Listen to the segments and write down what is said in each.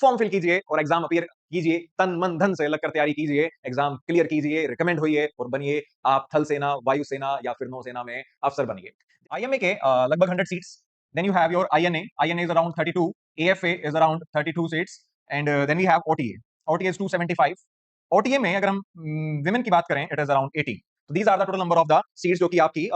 Form fill कीजिए और exam appear कीजिए, तन मन धन से लग कर तैयारी कीजिए, एग्जाम क्लियर कीजिए, रिकमेंड होइए और बनिए आप थल सेना, वायु सेना या फिर नौसेना में अफसर बनिए। आईएमए के लगभग 100 seats, then you have your INA, INA is around 32, AFA is around 32 seats and then we have OTA, OTA is 275। OTA में अगर हम विमेन की बात करें इट इज अराउंड 80। तो these are the total number of the seats जो कि आपकी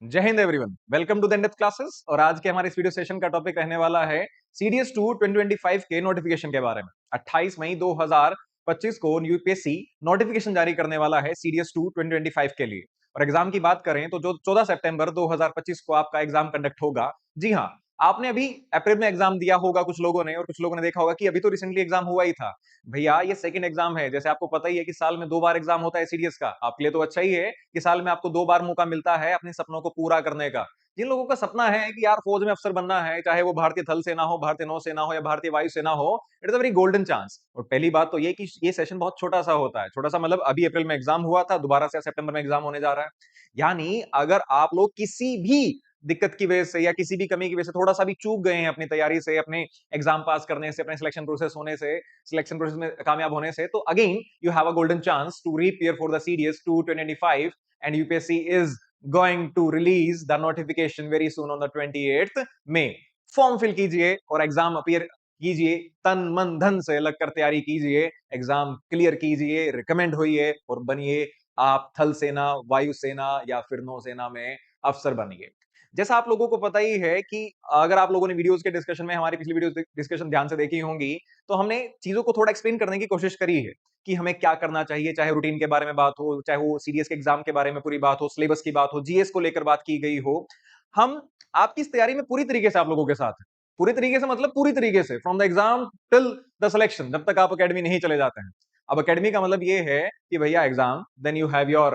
जय हिंद everyone, welcome to the in depth classes. और आज के हमारे इस वीडियो सेशन का टॉपिक रहने वाला है सीडीएस 2 2025 के नोटिफिकेशन के बारे में। 28 मई 2025 को यूपीएससी नोटिफिकेशन जारी करने वाला है सीडीएस 2 2025 के लिए। और एग्जाम की बात करें तो जो 14 सितंबर 2025 को आपका एग्जाम कंडक्ट होगा। जी हाँ, आपने अभी अप्रैल में एग्जाम दिया होगा कुछ लोगों ने, और कुछ लोगों ने देखा होगा कि अभी तो रिसेंटली एग्जाम हुआ ही था। भैया ये सेकंड एग्जाम है, जैसे आपको पता ही है कि साल में 2 बार एग्जाम होता है सीडीएस का। आपके लिए तो अच्छा ही है कि साल में आपको 2 बार मौका मिलता है अपने सपनों को पूरा करने का। जिन लोगों का सपना है कि यार फौज में अफसर बनना है, चाहे वो भारतीय थल सेना हो, भारतीय नौसेना हो या भारतीय वायु सेना हो, it is a very golden chance. और पहली बात तो ये कि ये सेशन बहुत छोटा सा होता है, छोटा सा मतलब अभी अप्रैल में एग्जाम हुआ था, दोबारा से सितंबर में एग्जाम होने जा रहा है। यानी अगर आप लोग किसी भी दिक्कत की वजह से या किसी भी कमी की वजह से थोड़ा सा भी चूक गए हैं अपनी तैयारी से, अपने एग्जाम पास करने से, अपने सिलेक्शन प्रोसेस होने से, सिलेक्शन प्रोसेस में कामयाब होने से, तो again you have a golden chance to reappear for the CDS 2 2025 and UPSC is going to release the notification very soon on the 28th May। Form fill कीजिए और exam appear कीजिए, तन मन धन से लगकर तैयारी कीजिए, एग्जाम क्लियर कीजिए, रिकमेंड होइए और बनिए आप थल सेना, वायु सेना या फिर नौसेना में अफसर बनिए। जैसा आप लोगों को पता ही है कि अगर आप लोगों ने वीडियोस के डिस्कशन में हमारी पिछली वीडियो डिस्कशन ध्यान से देखी होंगी, तो हमने चीजों को थोड़ा एक्सप्लेन करने की कोशिश करी है कि हमें क्या करना चाहिए, चाहे रूटीन के बारे में बात हो, चाहे वो सीडीएस के एग्जाम के बारे में पूरी बात हो, सिलेबस की बात हो, जीएस को लेकर बात की गई हो। हम आपकी इस तैयारी में पूरी तरीके से आप लोगों के साथ हैं। पूरी तरीके से मतलब पूरी तरीके से from the exam till the selection, जब तक आप अकेडमी नहीं चले जाते हैं। अब अकेडमी का मतलब ये है कि भैया exam, then you have your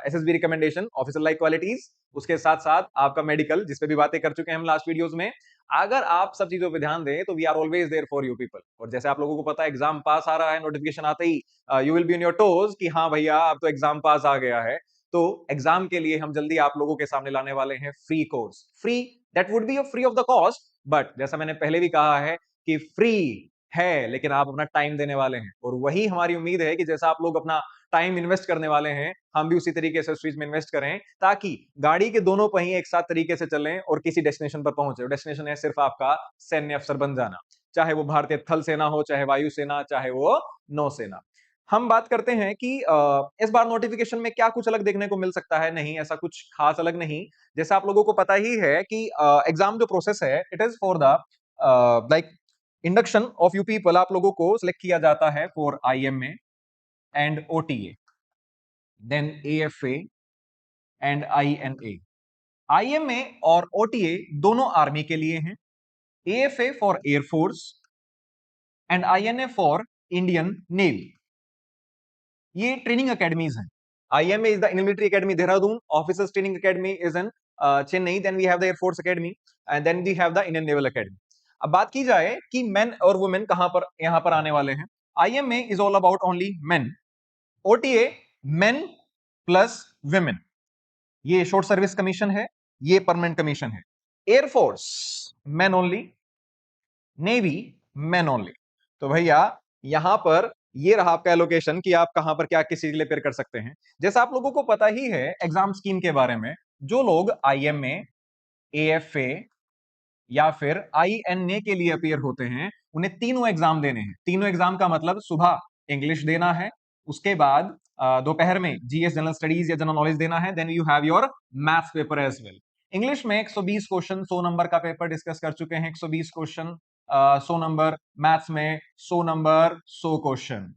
SSB recommendation, officer like qualities, उसके साथ साथ आपका मेडिकल, जिस पे भी बातें कर चुके हैं हम लास्ट वीडियोस में। अगर आप सब चीजों पे ध्यान दें तो we are always there for you people. और जैसे आप लोगों को पता है एग्जाम पास आ रहा है, नोटिफिकेशन आते ही you will be in your toes कि हाँ भैया अब तो एग्जाम पास आ गया है। तो एग्जाम के लिए हम जल्दी आप लोगों के सामने लाने वाले हैं free course. Free, that would be free of the cost, but जैसा मैंने पहले भी कहा है कि फ्री है लेकिन आप अपना टाइम देने वाले हैं। और वही हमारी उम्मीद है कि जैसा आप लोग अपना टाइम इन्वेस्ट करने वाले हैं, हम भी उसी तरीके से उस चीज में इन्वेस्ट करें, ताकि गाड़ी के दोनों पहिए एक साथ तरीके से चलें और किसी डेस्टिनेशन पर पहुंचे। डेस्टिनेशन है सिर्फ आपका सैन्य अफसर बन जाना, चाहे वो भारतीय थल सेना हो, चाहे वायु सेना, चाहे वो नौसेना। हम बात करते हैं कि इस बार नोटिफिकेशन में क्या कुछ अलग देखने को मिल सकता है। नहीं, ऐसा कुछ खास अलग नहीं। जैसा आप लोगों को पता ही है कि एग्जाम जो प्रोसेस है it is for the like induction of you people. आप लोगों को सिलेक्ट किया जाता है for IMA and OTA, then AFA and INA. IMA और ओटीए दोनों आर्मी के लिए हैं, AFA for air force and INA for Indian navy. ये ट्रेनिंग अकेडमीज हैं। IMA is the Indian military academy Dehradun, officers training academy is in Chennai, then we have the air force academy and then we have the Indian naval academy. अब बात की जाए कि main और women कहां पर यहां पर आने वाले हैं। IMA is all about only main, OTA main plus women. ये शॉर्ट सर्विस कमीशन है, ये परमानेंट कमीशन है। Air force main only, navy main only. तो भैया यहां पर ये रहा आपका एलोकेशन कि आप कहां पर क्या किस चीज के लिए प्रिपेयर कर सकते हैं। जैसा आप लोगों को पता ही है एग्जाम स्कीम के बारे में, जो लोग आईएमए, एएफए या फिर आईएनए के लिए अपियर होते हैं, उन्हें तीनों एग्जाम देने हैं। तीनों एग्जाम का मतलब सुबह इंग्लिश देना है, उसके बाद दोपहर में जीएस जनरल स्टडीज या जनरल नॉलेज देना है, then you have your maths paper as well. English में 120 क्वेश्चन, 100 नंबर का पेपर डिस्कस कर चुके हैं, 120 क्वेश्चन 100 नंबर। मैथ्स में 100 नंबर 100 क्वेश्चन।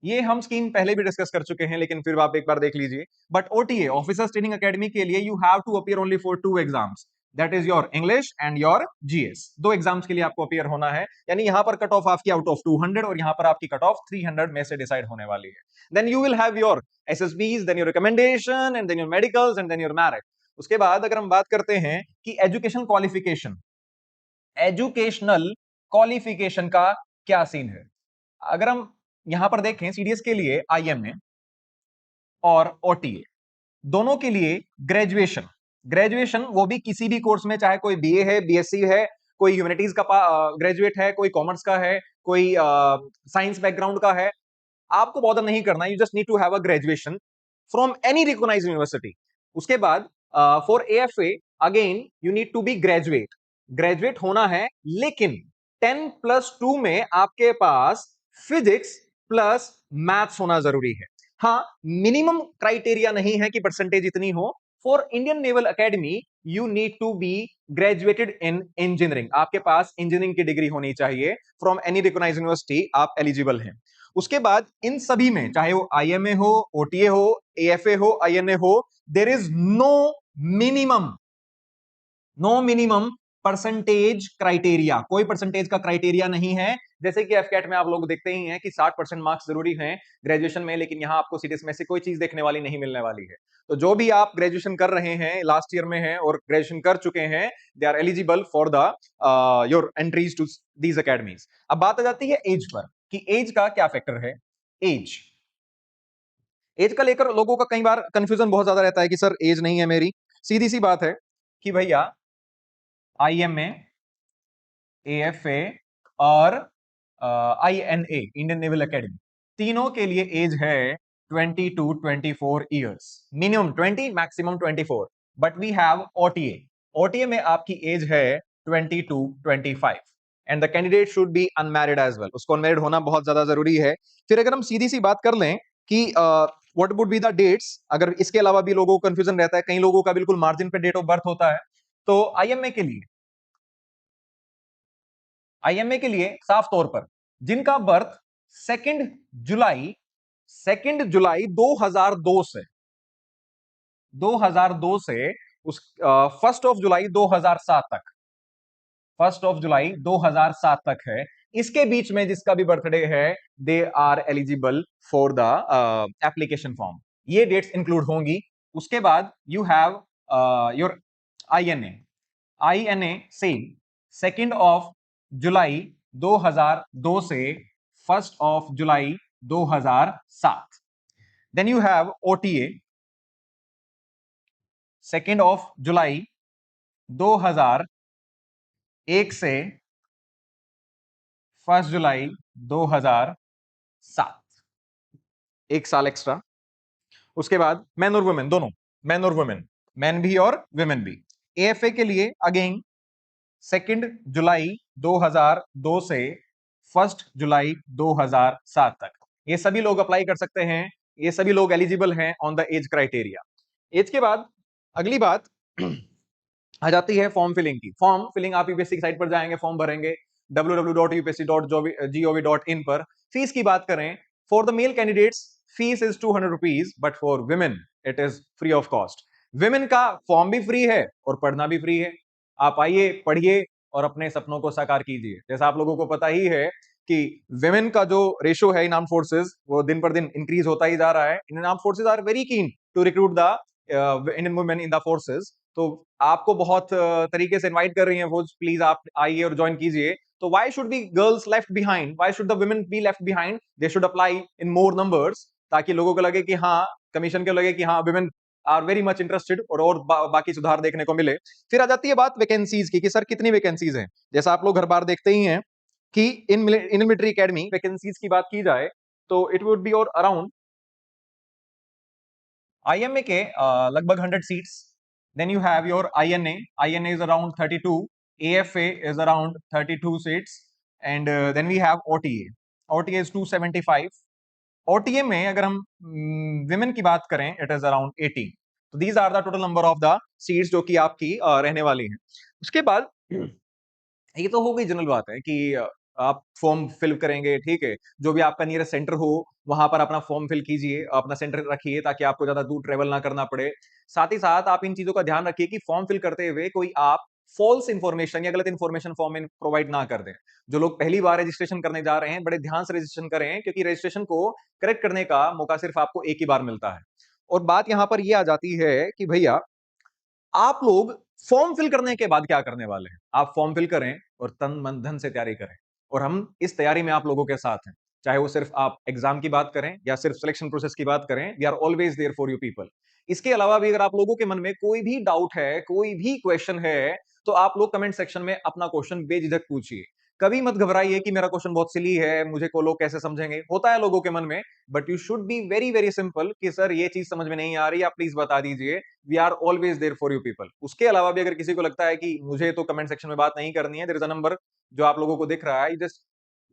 ये हम स्कीम पहले भी डिस्कस कर चुके हैं, लेकिन फिर आप एक बार देख लीजिए। But OTA officers training academy के लिए you have to appear only for 2 exams, that is your English and your GS. 2 exams के लिए आपको अपियर होना है। यानी यहां पर कट ऑफ आपकी आउट ऑफ 200 और यहां पर आपकी कट ऑफ 300 में से डिसाइड होने वाली है। Then you will have your SSBs, then your recommendation and then your medicals and then your merit. उसके बाद अगर हम बात करते हैं कि एजुकेशन क्वालिफिकेशन, एजुकेशनल क्वालिफिकेशन का क्या सीन है। अगर हम यहां पर देखें सीडीएस के लिए आईएमए और ओटीए दोनों के लिए ग्रेजुएशन ग्रेजुएशन वो भी किसी भी कोर्स में, चाहे कोई बीए है, बीएससी है, कोई ह्यूमैनिटीज का ग्रेजुएट है, कोई कॉमर्स का है, कोई साइंस बैकग्राउंड का है, आपको बॉदर नहीं करना, you just need to have a graduation from any recognized university. उसके बाद for AFA again you need to be graduate, graduate होना है, लेकिन 10+2 में आपके पास फिजिक्स प्लस मैथ्स होना जरूरी है। हाँ, मिनिमम क्राइटेरिया नहीं है कि परसेंटेज इतनी हो। For Indian naval academy you need to be graduated in engineering, आपके पास इंजीनियरिंग की डिग्री होनी चाहिए, फ्रॉम एनी रिकॉग्नाइज्ड यूनिवर्सिटी आप एलिजिबल हैं। उसके बाद इन सभी में, चाहे वो आईएमए हो, ओटीए हो, एएफए हो, आईएनए हो, there is minimum no minimum percentage criteria, कोई परसेंटेज का क्राइटेरिया नहीं है। जैसे कि एफकेट में आप लोग देखते ही हैं कि 60% मार्क्स जरूरी हैं ग्रेजुएशन में, लेकिन यहां आपको सीडीएस में से कोई चीज देखने वाली नहीं मिलने वाली है। तो जो भी आप ग्रेजुएशन कर रहे हैं, लास्ट ईयर में हैं और ग्रेजुएशन कर चुके हैं, they are eligible for the your entries to these academies. अब बात आ जाती है एज पर, कि एज का क्या फैक्टर है। एज एज का लेकर लोगों का कई बार कंफ्यूजन बहुत ज्यादा रहता है कि सर एज नहीं है मेरी। सीधी सी बात है कि भैया आईएमए, एएफए और आईएनए, इंडियन नेवल एकेडमी, तीनों के लिए एज है 20 to 24 years, minimum 20, maximum 24। But we have OTA, OTA में आपकी एज है 20 to 25 and the candidate should be unmarried as well, उसको अनमैरिड होना बहुत ज्यादा जरूरी है। फिर अगर हम सीधी सी बात कर लें कि what would be the dates, अगर इसके अलावा भी लोगों को कंफ्यूजन रहता है, कई लोगों का बिल्कुल मार्जिन पे डेट ऑफ बर्थ होता है, तो आईएमए के लिए, आईएमए के लिए साफ तौर पर जिनका बर्थ 2 जुलाई 2002 से उस 1 जुलाई 2007 तक, 1 जुलाई 2007 तक है, इसके बीच में जिसका भी बर्थडे है, they are eligible for the application form, ये डेट्स इंक्लूड होंगी। उसके बाद you have your INA, INA same 2 जुलाई 2002 से 1 जुलाई 2007। देन यू हैव ओटीए 2 जुलाई 2001 से 1 जुलाई 2007, 1 साल एक्स्ट्रा। उसके बाद मैन और वुमेन दोनों, मैन और वुमेन, मैन भी और वुमेन भी। एएफए के लिए अगेन 2 जुलाई 2002 से 1 जुलाई 2007 तक, ये सभी लोग अप्लाई कर सकते हैं, ये सभी लोग एलिजिबल हैं on the age criteria. Age के बाद अगली बात आ जाती है फॉर्म फिलिंग की। फॉर्म फिलिंग आप यूपीएससी की साइट पर जाएंगे, फॉर्म भरेंगे www.upsc.gov.in पर। फीस की बात करें, for the male candidates fees is 200 rupees, but for women it is free of cost. Women का फॉर्म भी फ्री है और पढ़ना भी फ्री है। आप आइए, पढ़िए और अपने सपनों को साकार कीजिए। जैसा आप लोगों को पता ही है कि विमेन का जो रेशो है इन आर्म्ड फोर्सेस, वो दिन पर दिन इंक्रीज होता ही जा रहा है। Indian armed forces are very keen to recruit the Indian women in the forces. तो आपको बहुत तरीके से इनवाइट कर रही हैं फौज, प्लीज आप आइए और ज्वाइन कीजिए। तो why should be girls left behind, why should the women be left behind, they should apply in more numbers, ताकि लोगों को लगे कि हाँ, कमीशन को लगे कि हाँ, women are very much interested, और बाकी सुधार देखने को मिले। फिर आ जाती है बात वैकेंसीज की कि सर कितनी वैकेंसीज हैं। जैसा आप लोग हर बार देखते ही हैं कि इन मिलिट्री एकेडमी वैकेंसीज की बात की जाए तो इट वुड बी और अराउंड आईएमए के लगभग 100 seats. Then you have your INA, INA is around 32, AFA is around 32 seats, and then we have OTA, OTA is 275। OTA में अगर हम विमेन की बात करें, इट इज अराउंड 80। तो these are the total number of the seats जो कि आपकी रहने वाली हैं। उसके बाद ये तो हो गई जनरल बात है कि आप फॉर्म फिल करेंगे, ठीक है, जो भी आपका नियरेस्ट सेंटर हो वहां पर अपना फॉर्म फिल कीजिए, अपना सेंटर रखिए ताकि आपको ज्यादा दूर ट्रेवल ना करना पड़े। साथ ही साथ आप इन चीजों का ध्यान रखिए कि फॉर्म फिल करते हुए कोई आप फॉल्स इंफॉर्मेशन या गलत इंफॉर्मेशन फॉर्म में प्रोवाइड ना कर दें। जो लोग पहली बार रजिस्ट्रेशन करने जा रहे हैं, बड़े ध्यान से रजिस्ट्रेशन करें, क्योंकि रजिस्ट्रेशन को करेक्ट करने का मौका सिर्फ आपको एक ही बार मिलता है। और बात यहां पर यह आ जाती है कि भैया आप लोग फॉर्म फिल करने के बाद क्या करने वाले हैं। आप फॉर्म फिल करें और तन मन धन से तैयारी करें, और हम इस तैयारी में आप लोगों के साथ हैं। चाहे वो सिर्फ आप एग्जाम की बात करें या सिर्फ सिलेक्शन प्रोसेस की बात करें, we are always there for you people. इसके अलावा भी अगर आप लोगों के मन में कोई भी डाउट है, कोई भी क्वेश्चन है, तो आप लोग कमेंट सेक्शन में अपना क्वेश्चन बेझिझक पूछिए। कभी मत घबराइए कि मेरा क्वेश्चन बहुत सिली है, मुझे को लोग कैसे समझेंगे, होता है लोगों के मन में, but you should be very very simple कि सर ये चीज समझ में नहीं आ रही, आप प्लीज बता दीजिए। We are always there for you people. उसके अलावा भी अगर किसी को लगता है कि मुझे तो कमेंट सेक्शन में बात नहीं करनी है, देयर इज अ नंबर जो आप लोगों को दिख रहा है, just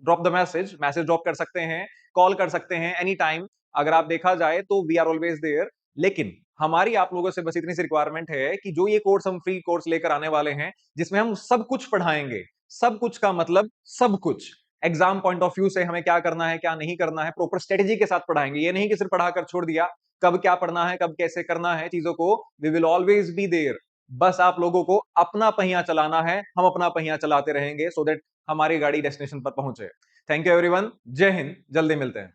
drop the message, message drop कर सकते हैं, कॉल कर सकते हैं एनी टाइम। अगर आप देखा जाए तो वी आर ऑलवेज देयर। लेकिन हमारी आप लोगों से बस इतनी सी रिक्वायरमेंट है कि जो ये कोर्स हम फ्री कोर्स लेकर आने वाले हैं, जिसमें हम सब कुछ पढ़ाएंगे, सब कुछ का मतलब सब कुछ, एग्जाम पॉइंट ऑफ व्यू से हमें क्या करना है क्या नहीं करना है, प्रॉपर स्ट्रेटेजी के साथ पढ़ाएंगे। ये नहीं कि सिर्फ पढ़ाकर छोड़ दिया, कब क्या पढ़ना है, कब कैसे करना है चीजों को, we will always be there. बस आप लोगों को अपना पहिया चलाना है, हम अपना पहिया चलाते रहेंगे, सो दैट हमारी गाड़ी डेस्टिनेशन पर पहुंचे। थैंक यू एवरीवन, जय हिंद, जल्दी मिलते हैं।